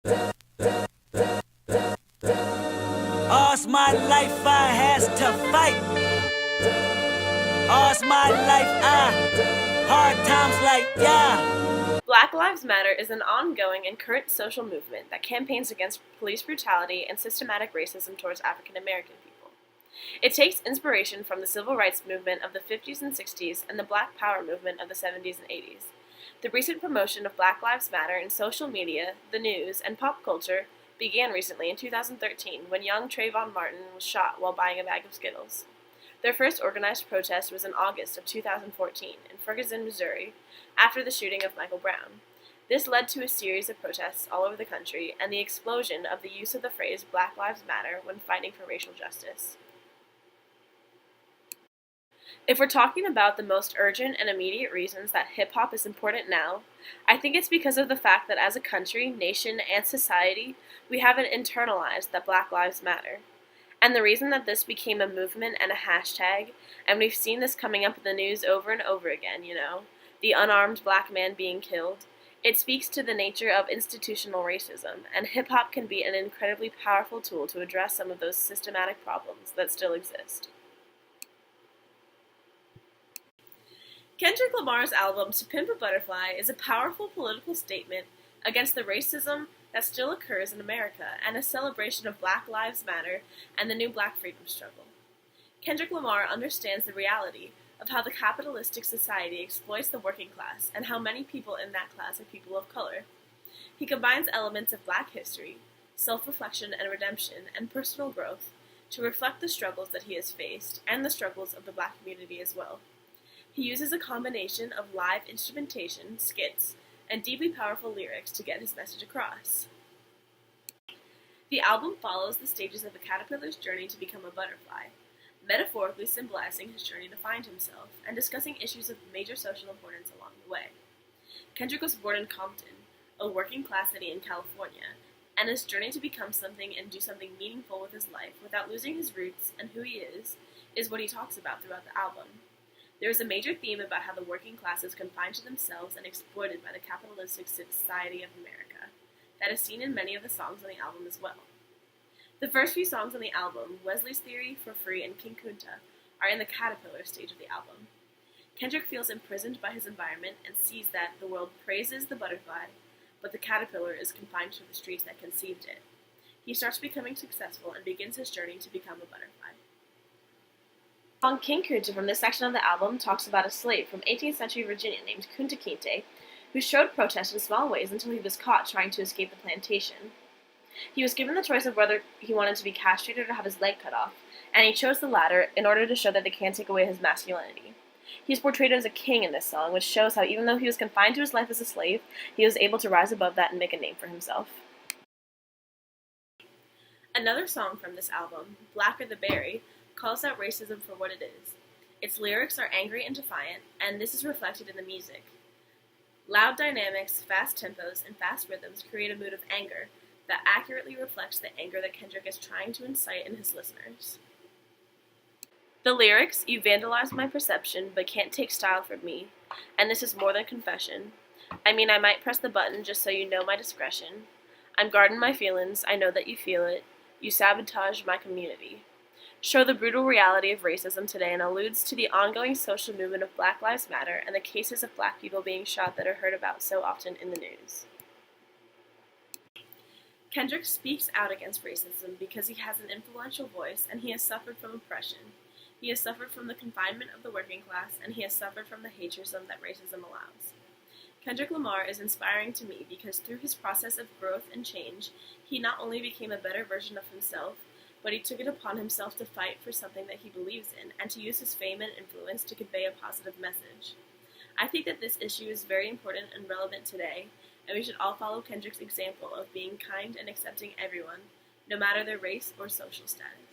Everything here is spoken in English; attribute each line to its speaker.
Speaker 1: All's my life I has to fight. All's my life hard times like yeah.
Speaker 2: Black Lives Matter is an ongoing and current social movement that campaigns against police brutality and systematic racism towards African American people. It takes inspiration from the civil rights movement of the 50s and 60s and the Black Power movement of the 70s and 80s. The recent promotion of Black Lives Matter in social media, the news, and pop culture began recently in 2013 when young Trayvon Martin was shot while buying a bag of Skittles. Their first organized protest was in August of 2014 in Ferguson, Missouri, after the shooting of Michael Brown. This led to a series of protests all over the country and the explosion of the use of the phrase Black Lives Matter when fighting for racial justice. If we're talking about the most urgent and immediate reasons that hip-hop is important now, I think it's because of the fact that as a country, nation, and society, we haven't internalized that Black Lives Matter. And the reason that this became a movement and a hashtag, and we've seen this coming up in the news over and over again, the unarmed black man being killed, it speaks to the nature of institutional racism, and hip-hop can be an incredibly powerful tool to address some of those systematic problems that still exist. Kendrick Lamar's album To Pimp a Butterfly is a powerful political statement against the racism that still occurs in America and a celebration of Black Lives Matter and the new Black freedom struggle. Kendrick Lamar understands the reality of how the capitalistic society exploits the working class and how many people in that class are people of color. He combines elements of Black history, self-reflection and redemption, and personal growth to reflect the struggles that he has faced and the struggles of the Black community as well. He uses a combination of live instrumentation, skits, and deeply powerful lyrics to get his message across. The album follows the stages of a caterpillar's journey to become a butterfly, metaphorically symbolizing his journey to find himself and discussing issues of major social importance along the way. Kendrick was born in Compton, a working-class city in California, and his journey to become something and do something meaningful with his life without losing his roots and who he is what he talks about throughout the album. There is a major theme about how the working class is confined to themselves and exploited by the capitalistic society of America. That is seen in many of the songs on the album as well. The first few songs on the album, Wesley's Theory, For Free, and King Kunta, are in the caterpillar stage of the album. Kendrick feels imprisoned by his environment and sees that the world praises the butterfly, but the caterpillar is confined to the streets that conceived it. He starts becoming successful and begins his journey to become a butterfly. The song King Kunta from this section of the album talks about a slave from 18th century Virginia named Kunta Kinte, who showed protest in small ways until he was caught trying to escape the plantation. He was given the choice of whether he wanted to be castrated or have his leg cut off, and he chose the latter in order to show that they can't take away his masculinity. He is portrayed as a king in this song, which shows how even though he was confined to his life as a slave, he was able to rise above that and make a name for himself. Another song from this album, Blacker the Berry, calls out racism for what it is. Its lyrics are angry and defiant, and this is reflected in the music. Loud dynamics, fast tempos, and fast rhythms create a mood of anger that accurately reflects the anger that Kendrick is trying to incite in his listeners. The lyrics, you vandalized my perception, but can't take style from me, and this is more than confession. I mean, I might press the button just so you know my discretion. I'm guarding my feelings, I know that you feel it. You sabotage my community. Show the brutal reality of racism today and alludes to the ongoing social movement of Black Lives Matter and the cases of black people being shot that are heard about so often in the news. Kendrick speaks out against racism because he has an influential voice and he has suffered from oppression. He has suffered from the confinement of the working class and he has suffered from the haterism that racism allows. Kendrick Lamar is inspiring to me because through his process of growth and change, he not only became a better version of himself, but he took it upon himself to fight for something that he believes in and to use his fame and influence to convey a positive message. I think that this issue is very important and relevant today, and we should all follow Kendrick's example of being kind and accepting everyone, no matter their race or social status.